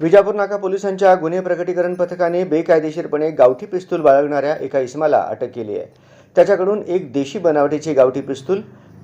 विजापूर नाका पोलिसांच्या गुन्हे प्रकटीकरण पथकाने बेकायदेशीरपणे गावठी पिस्तूल बाळगणाऱ्या एका इसमाला अटक केली आहे। त्याच्याकडून एक देशी बनावटीची गावठी पिस्तूल,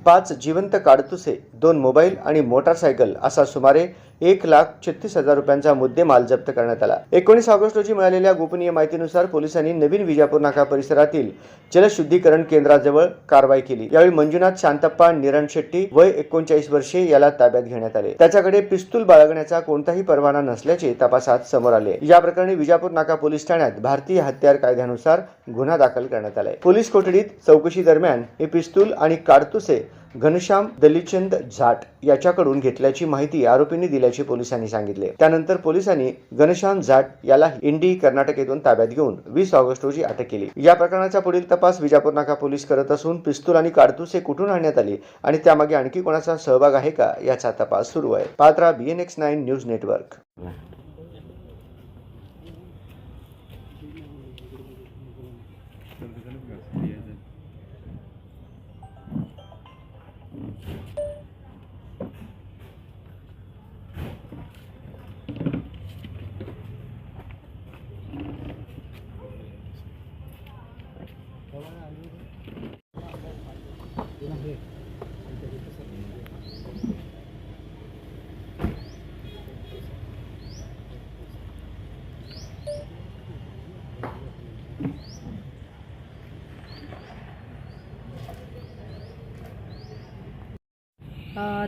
5 जिवंत काडतुसे, 2 मोबाईल आणि मोटारसायकल असा सुमारे 1,36,000 रुपयांचा मुद्देमाल जप्त करण्यात आला। 19 ऑगस्ट रोजी मिळालेल्या गोपनीय माहितीनुसार पोलिसांनी नवीन विजापूर नाका परिसरातील जलशुद्धीकरण केंद्राजवळ कारवाई केली। यावेळी मंजुनाथ शांतप्पा निरण शेट्टी वय 39 वर्षे याला ताब्यात घेण्यात आले। त्याच्याकडे पिस्तूल बाळगण्याचा कोणताही परवाना नसल्याचे तपासात समोर आले। या प्रकरणी विजापूर नाका पोलीस ठाण्यात भारतीय हत्यार कायद्यानुसार गुन्हा दाखल करण्यात आला आहे। पोलीस कोठडीत चौकशी दरम्यान हे पिस्तूल आणि काडतुसे घनश्याम दलिचंद जाट याच्याकडून घेतल्याची माहिती आरोपींनी दिल्याचे पोलिसांनी सांगितले। त्यानंतर पोलिसांनी घनश्याम जाट याला इंडी कर्नाटक येथून ताब्यात घेऊन 20 ऑगस्ट रोजी अटक केली। या प्रकरणाचा पुढील तपास विजापूर नाका पोलीस करत असून पिस्तूल आणि काडतुसे कुठून आणण्यात आली आणि त्यामागे आणखी कोणाचा सहभाग आहे का याचा तपास सुरू आहे। Patra BNX9 news network.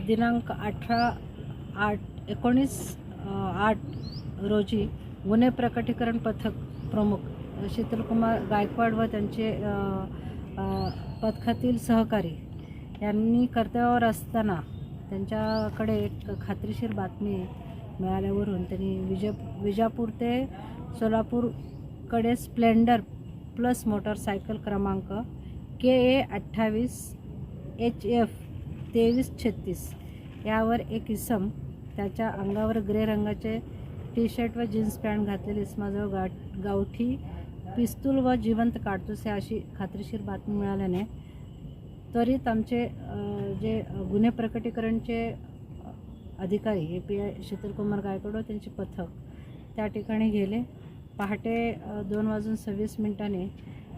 दिनांक 19/8 रोजी गुन्हे प्रकटीकरण पथक प्रमुख शीतलकुमार गायकवाड व त्यांचे पथकातील सहकारी यांनी कर्तव्यावर असताना त्यांच्याकडे एक खात्रीशीर बातमी मिळाल्यावरून त्यांनी विजापूर ते सोलापूरकडे स्प्लेंडर प्लस मोटारसायकल क्रमांक KA 28 HF 2336 यावर एक इसम त्याच्या अंगावर ग्रे रंगाचे टी-शर्ट व जीन्स पॅन्ट घातलेले इसमाजवळ गावठी पिस्तूल व जिवंत काडतुसे अशी खात्रीशीर बातमी मिळाल्याने त्वरित आमचे जे गुन्हे प्रकटीकरणचे अधिकारी API शीतलकुमार गायकवाड व त्यांचे पथक त्या ठिकाणी गेले। पहाटे 2:26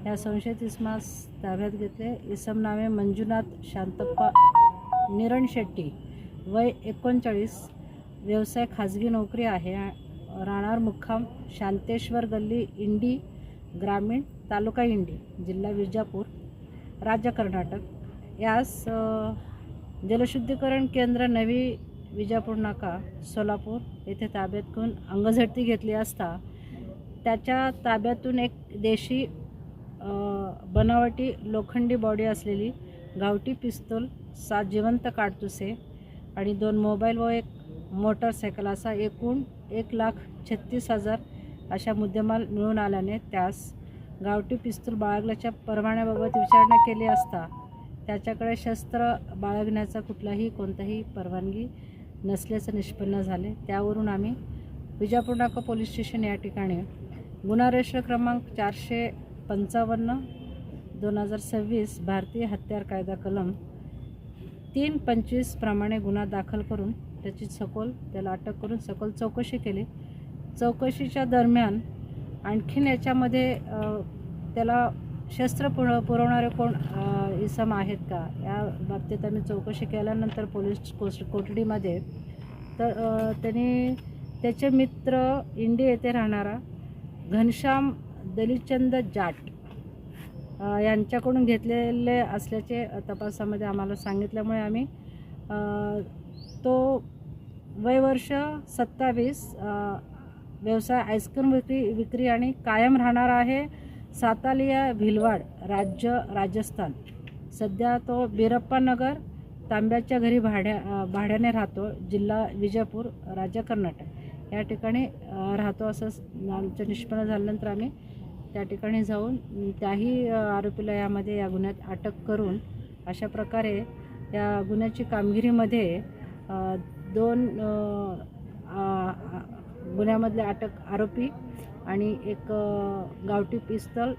या संशयित इसमास ताब्यात घेतले। इसम नावे मंजुनाथ शांतप्पा निरण शेट्टी वय 39, व्यवसाय खाजगी नोकरी आहे, राहणार मुक्काम शांतेश्वर गल्ली इंडी ग्रामीण तालुका इंडी जिल्हा विजापूर राज्य कर्नाटक यास जलशुद्धीकरण केंद्र नवी विजापूर नाका सोलापूर येथे ताब्यात घेऊन अंगझडती घेतली असता त्याच्या ताब्यातून एक देशी बनावटी लोखंडी बॉडी असलेली गावठी पिस्तूल, 7 जिवंत काडतुसे आणि 2 मोबाईल व एक मोटारसायकल असा एकूण 1,36,000 अशा मुद्देमाल मिळून आल्याने त्यास गावठी पिस्तूल बाळगल्याच्या परवान्याबाबत विचारणा केली असता त्याच्याकडे शस्त्र बाळगण्याचा कोणताही परवानगी नसल्याचे निष्पन्न झाले। त्यावरून आम्ही विजापूर नाका पोलीस स्टेशन या ठिकाणी गुन्हा रजिस्टर क्रमांक 455/2026 भारतीय हत्यार कायदा कलम 325 प्रमाणे गुन्हा दाखल करून त्याला अटक करून सखोल चौकशी केली। चौकशीच्या दरम्यान आणखीन याच्यामध्ये त्याला शस्त्र पुरवणारे कोण इसम आहेत का या बाबतीत आम्ही चौकशी केल्यानंतर पोलीस कोठडीमध्ये त्यांनी त्याचे मित्र इंडी येथे राहणारा घनश्याम दलिचंद जाट यांच्याकडून घेतलेले असल्याचे तपासामध्ये आम्हाला सांगितल्यामुळे आम्ही तो वय वर्ष 27, व्यवसाय आईस्क्रीम विक्री आणि कायम राहणार आहे सातालिया भिलवाड राज्य राजस्थान। सध्या तो बिरप्पा नगर तांब्याच्या घरी भाड्याने राहतो, जिल्हा विजापूर राज्य कर्नाटक या ठिकाणी राहतो असं आमचं निष्पन्न झाल्यानंतर आम्ही त्या ठिकाणी जाऊन त्याही आरोपीला या गुन्ह्यात अटक करून अशा प्रकारे या गुन्ह्याची कामगिरीमध्ये 2 गुन्ह्यामधले अटक आरोपी आणि एक गावठी पिस्तल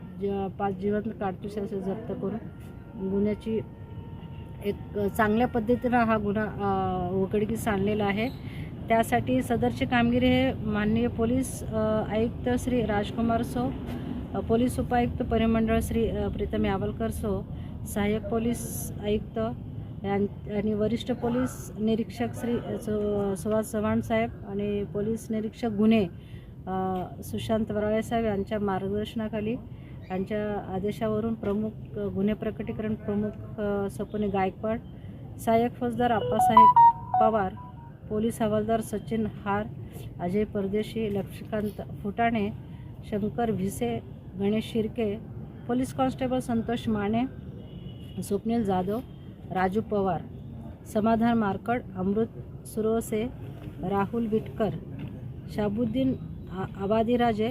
5 जिवंत काडतुसे असे जप्त करून गुन्ह्याची एक चांगल्या पद्धतीनं हा गुन्हा उघडकीस आणलेला आहे। त्यासाठी सदरची कामगिरी हे माननीय पोलीस आयुक्त श्री राजकुमार सो, पोलीस उपायुक्त परिमंडळ श्री प्रीतम यावलकर सो, सहाय्यक पोलीस आयुक्त आणि वरिष्ठ पोलीस निरीक्षक श्री सुहास चव्हाण साहेब आणि पोलीस निरीक्षक गुन्हे सुशांत वराळे साहेब यांच्या मार्गदर्शनाखाली यांच्या आदेशावरून प्रमुख गुन्हे प्रकटीकरण प्रमुख सपुनी गायकवाड, सहाय्यक फौजदार आप्पासाहेब पवार, पोलीस हवालदार सचिन हार, अजय परदेशी, लक्ष्मीकांत फुटाणे, शंकर भिसे, गणेश शिर्के, पोलीस कॉन्स्टेबल संतोष माने, स्वप्नील जाधव, राजू पवार, समाधान मारकड, अमृत सुरोसे, राहुल विटकर, शाबुद्दीन आबादीराजे,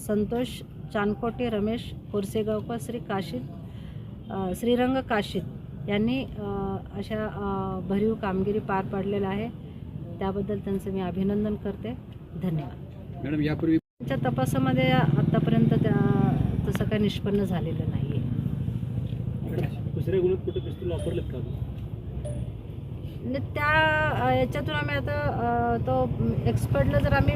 संतोष चानकोटे, रमेश कोरसेगावकर, श्रीरंग काशीद यांनी अशा भरीव कामगिरी पार पाडलेलं आहे. त्याबद्दल त्यांचं मी अभिनंदन करते. धन्यवाद. मॅडम, यापूर्वी त्यांच्या तपासामध्ये आत्तापर्यंत तसं काही निष्पन्न झालेलं नाही आहे. दुसऱ्या गुन्ह्यात कुठे पिस्तूल वापरलेत का? त्या याच्यातून आम्ही आता तो एक्सपर्टला जर आम्ही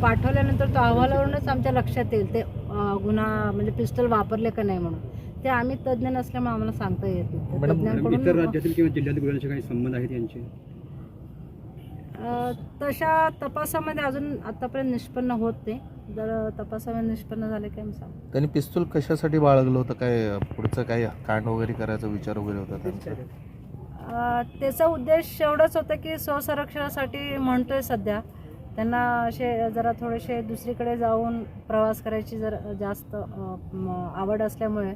पाठवल्यानंतर तो अहवालावरूनच आमच्या लक्षात येईल ते गुन्हा म्हणजे पिस्तूल वापरले का नाही म्हणून. ते आम्ही तज्ज्ञ नसल्यामुळे आम्हाला सांगता येत नाही. मॅडम, इतर राज्यातील किंवा जिल्ह्यातील गुन्ह्यांचे काही संबंध आहेत यांचे? तशा तपासामध्ये अजून आतापर्यंत निष्पन्न होत नाही. जर तपासामध्ये निष्पन्न झाले की आम्ही सांगू. त्यांनी पिस्तूल कशासाठी बाळगलं होतं? काय पुढचं काय कांड वगैरे करायचा विचार वगैरे होता त्यांचा? त्याचा उद्देश एवढाच होता की स्वसंरक्षणासाठी म्हणतोय सध्या त्यांना असे जरा थोडेसे दुसरीकडे जाऊन प्रवास करायची जर जास्त आवड असल्यामुळे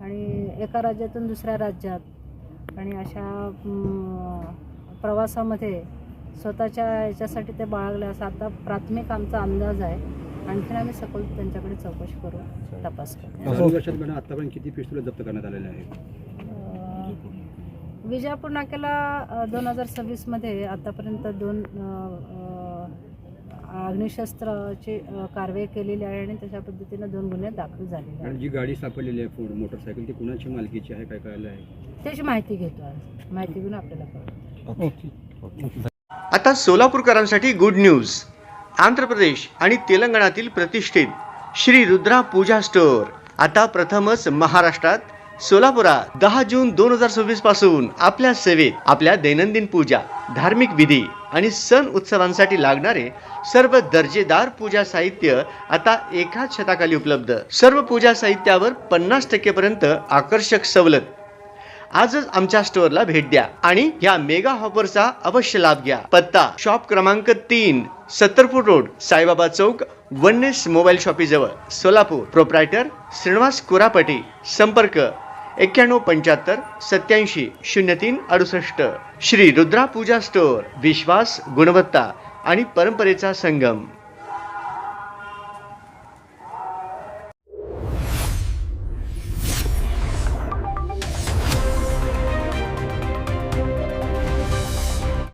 आणि एका राज्यातून दुसऱ्या राज्यात आणि अशा प्रवासामध्ये स्वतःच्या याच्यासाठी ते बाळगले असं आता प्राथमिक आमचा अंदाज आहे. आणखीन आम्ही सखोल त्यांच्याकडे चौकशी करू, तपास करू. 2 वर्षात मॅडम आतापर्यंत किती पिस्तूल जप्त करण्यात आलेले आहेत? विजापूर नाक्याला 2026 मध्ये आतापर्यंत 2 अग्निशस्त्राची कारवाई केलेली आहे आणि तशा पद्धतीने 2 गुन्हे दाखल झालेले आहेत. आणि जी गाडी सापडलेली आहे फोर्ड मोटरसायकल ती कुणाची मालकीची आहे काय कळलं आहे? त्याची माहिती घेतो आज. माहिती घेऊन आपल्याला कळतं. आता सोलापूरकरांसाठी गुड न्यूज. आंध्र प्रदेश आणि तेलंगणातील प्रतिष्ठित श्री रुद्रा पूजा स्टोअर आता प्रथमच महाराष्ट्रात सोलापुरात 10 जून 2026 पासून आपल्या सेवेत. आपल्या दैनंदिन पूजा, धार्मिक विधी आणि सण उत्सवांसाठी लागणारे सर्व दर्जेदार पूजा साहित्य आता एकाच छताखाली उपलब्ध. सर्व पूजा साहित्यावर 50% पर्यंत आकर्षक सवलत. आजच आमच्या स्टोअरला भेट द्या आणि या मेगा ऑफरचा अवश्य लाभ घ्या. पत्ता शॉप क्रमांक 3, 70 फूट रोड, साईबाबा चौक, वननेस मोबाईल शॉपी जवळ, सोलापूर. प्रोप्रायटर श्रीनिवास कुरापटी. संपर्क 9175 87 03 68. श्री रुद्रा पूजा स्टोअर. विश्वास, गुणवत्ता आणि परंपरेचा संगम.